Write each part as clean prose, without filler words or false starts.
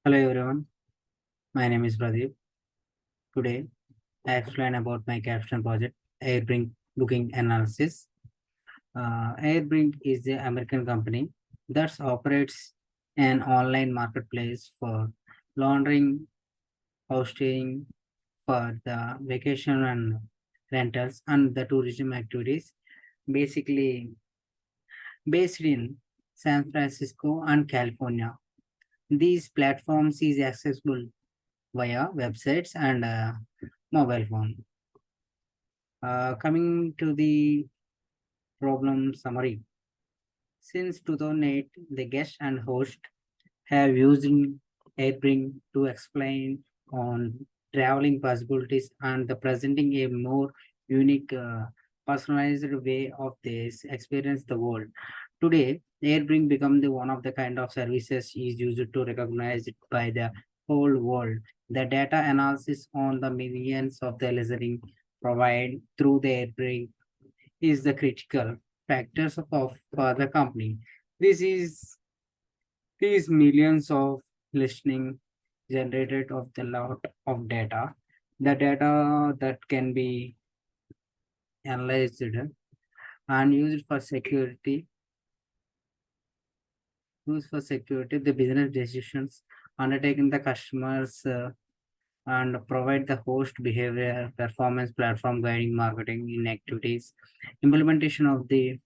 Hello everyone, my name is Pradeep. Today I explain about my capstone project, Airbrink Booking Analysis. Airbrink is the American company that operates an online marketplace for laundering, hosting for the vacation and rentals and the tourism activities, basically based in San Francisco and California. These platforms is accessible via websites and mobile phone. Coming to the problem summary. Since 2008, the guest and host have used AirBring to explain on traveling possibilities and the presenting a more unique, personalized way of this experience the world. Today, AirBring become the one of the kind of services is used to recognize it by the whole world. The data analysis on the millions of the listening provide through the AirBring is the critical factors of the company. This is these millions of listening generated of the lot of data. The data that can be analyzed and used for security, the business decisions undertaking the customers and provide the host behavior, performance, platform guiding, marketing in activities, implementation of the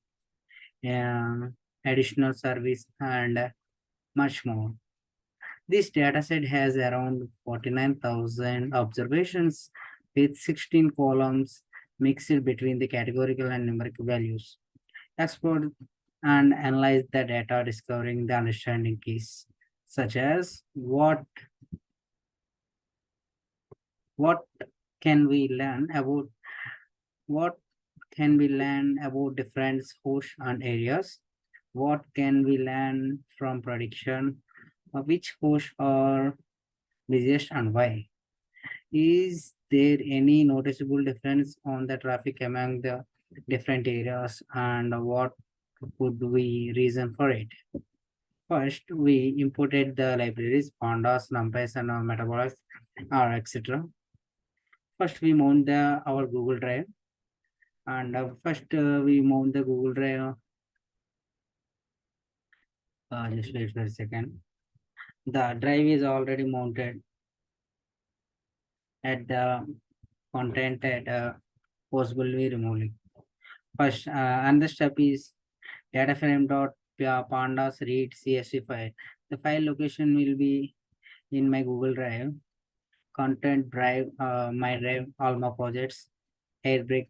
uh, additional service, and much more. This dataset has around 49,000 observations with 16 columns mixed between the categorical and numeric values. Explore and analyze the data, discovering the understanding keys, such as what can we learn about what can we learn about different hosts and areas, what can we learn from prediction, which hosts are busiest and why. Is there any noticeable difference on the traffic among the different areas and what could we reason for it? First, we imported the libraries, pandas, numpys, and metabolites, etc. First, we mount our Google Drive, and first we mount the Google Drive. Just wait for a second. The drive is already mounted at the content at possibly removing. First, and the step is data frame dot pandas read CSV file. The file location will be in my Google Drive, content drive, my drive, all my projects, airbreak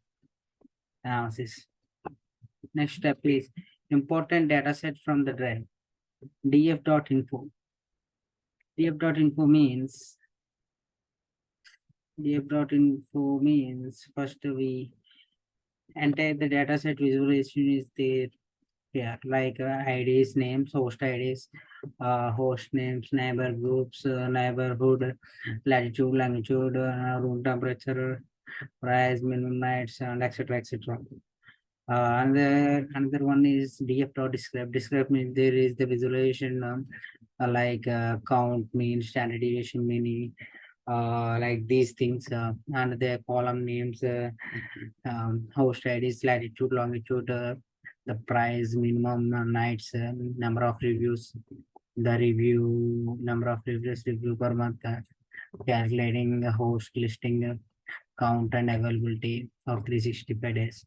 analysis. Next step is important data set from the drive, df.info. df.info means df.info means first we enter the data set visualization is there. Yeah, like IDs, names, host names, neighbor groups, neighborhood, latitude, longitude, room temperature, price, minimum nights, and etc. etc. Another one is df.describe. Describe means there is the visualization like count, mean, standard deviation, meaning like these things, and the column names, host IDs, latitude, longitude, the price, minimum nights, number of reviews, the review, number of review per month, calculating the host listing count and availability of 365 days.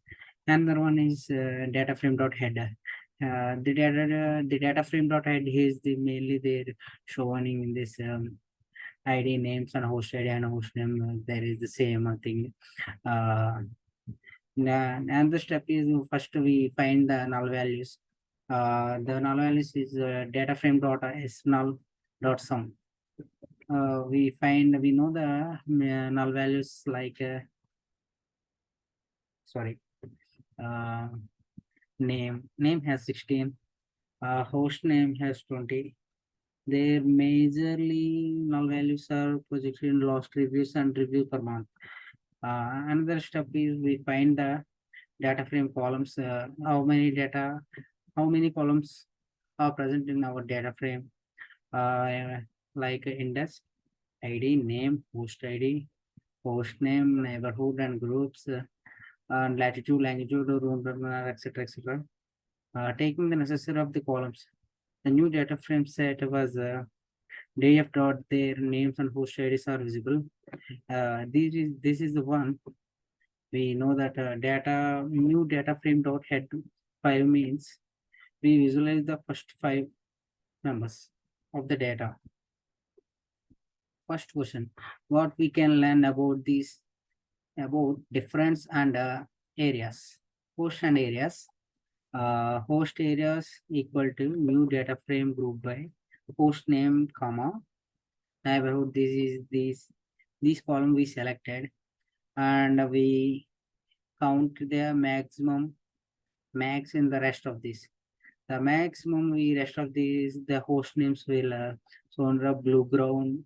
Another one is data frame dot head. The data frame dot head is the mainly they're showing in this ID names and host ID and host name. There is the same thing. And the step is first we find the null values. The null values is data frame dot s null dot sum. We know the null values like sorry, uh, name has 16, host name has 20. Their majorly null values are projected in lost reviews and review per month. Another step is we find the data frame columns, how many columns are present in our data frame. like index, ID, name, host ID, host name, neighborhood and groups, and latitude, longitude, room number, etc. etc. Taking the necessary of the columns. The new data frame set was df dot their names and host IDs are visible. This is the one we know that data new data frame dot head 5 means we visualize the first 5 numbers of the data. First question, what we can learn about these about difference and areas, host and areas. Host areas equal to new data frame group by host name comma neighborhood. This is this column we selected, and we count the maximum max in the rest of this. The maximum we rest of these the host names will Sonra blue ground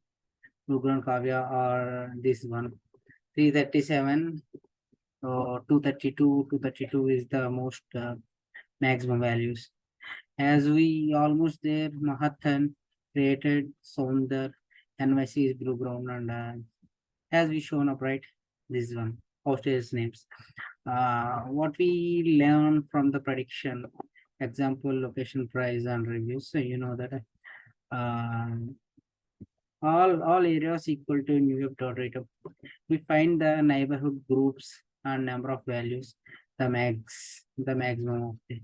Kavya or this one 337 or 232 is the most maximum values. As we almost there, Mahathan created Sonder, NYC is blue ground, and as we shown up right, this one hostess names. What we learn from the prediction, example, location, price, and reviews. So you know that uh, all areas equal to New York dot rate. We find the neighborhood groups and number of values, the maximum of the.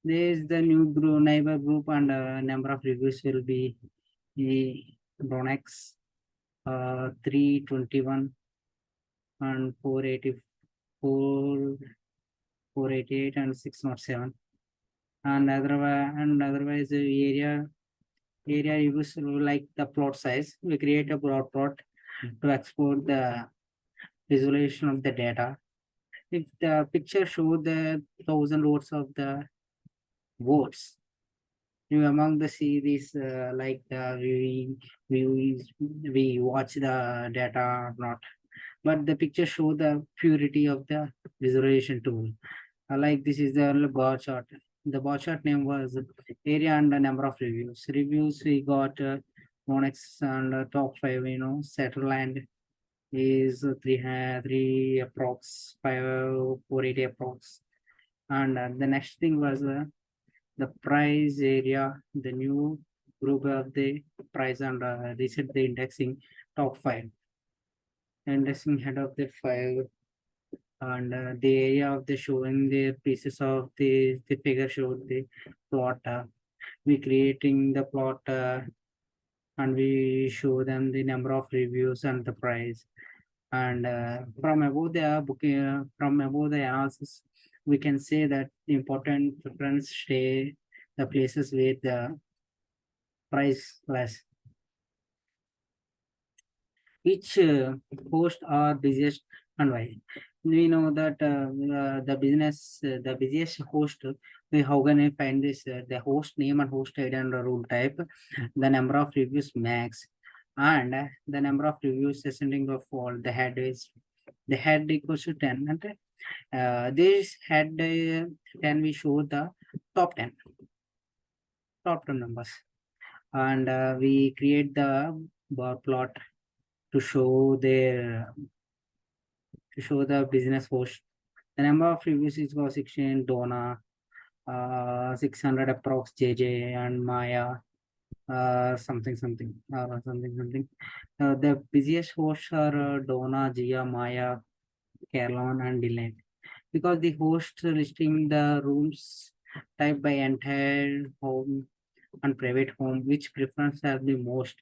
There is the new group, neighbor group, and number of reviews will be Bronex 321 and 484, 488 and 607. And otherwise area use like the plot size. We create a broad plot to export the visualization of the data. If the picture show the 1,000 rows of the votes, you among the series like we watch the data or not, but the picture show the purity of the visualization tool. Like this is the bar chart. The bar chart name was area and the number of reviews. Reviews we got Monex and top 5. Satterland is 3 approx 480 approx. And the next thing was the price area, the new group of the price, and reset the indexing top 5. Indexing head of the 5, and the area of the showing the pieces of the figure showed the plot. We creating the plot and we show them the number of reviews and the price. And from above the analysis, we can say that the important preference stay the places with the price less. Which host are busiest and why? We know that the busiest host. How can I find this? The host name and host ID and the rule type, the number of reviews max, and the number of reviews ascending of all. The head equals to 10, and this head 10 we show the top 10 numbers, and we create the bar plot to show the business host. The number of reviews is for 16 Donna, 600 approx JJ and Maya, something. The busiest hosts are Donna, Gia, Maya, Carolyn, and Dylan. Because the host listing the rooms type by entire home and private home, which preference have the most.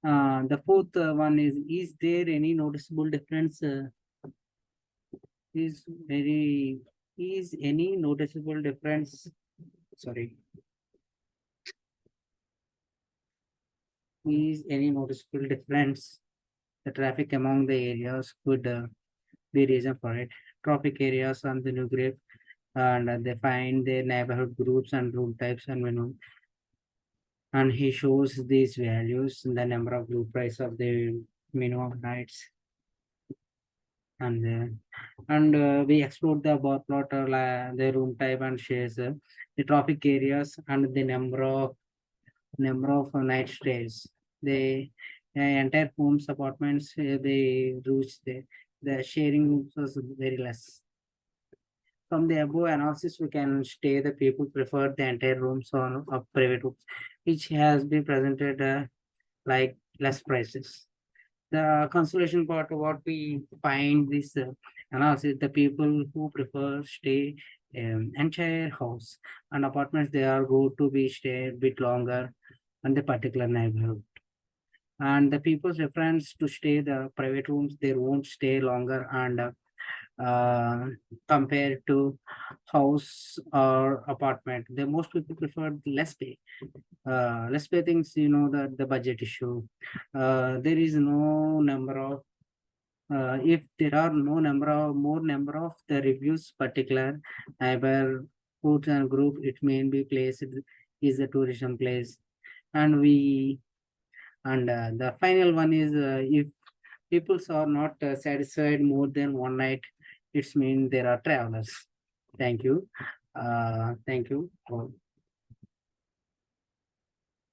The fourth one is there any noticeable difference? Is very is any noticeable difference? Sorry, is any noticeable difference? The traffic among the areas could be reason for it. Traffic areas on the new group, and they find their neighborhood groups and room types and menu. And he shows these values in the number of group price of the minimum nights, and we explored the bar plot, the room type, and shares the traffic areas and the number of night stays. They entire homes, apartments, they reach the sharing rooms was very less. From the above analysis, we can stay the people prefer the entire rooms or private rooms, which has been presented like less prices. The consolation part, what we find this analysis, the people who prefer stay entire house and apartments, they are go to be stay a bit longer on the particular neighborhood. And the people's preference to stay the private rooms, they won't stay longer and uh, compared to house or apartment. The most people prefer less pay. Less pay things, the budget issue. There is no number of if there are no number of more number of the reviews particular neighborhood and group, it may be placed is a tourism place. And we and the final one is if peoples are not satisfied more than one night, it's mean there are travelers. Thank you. Thank you.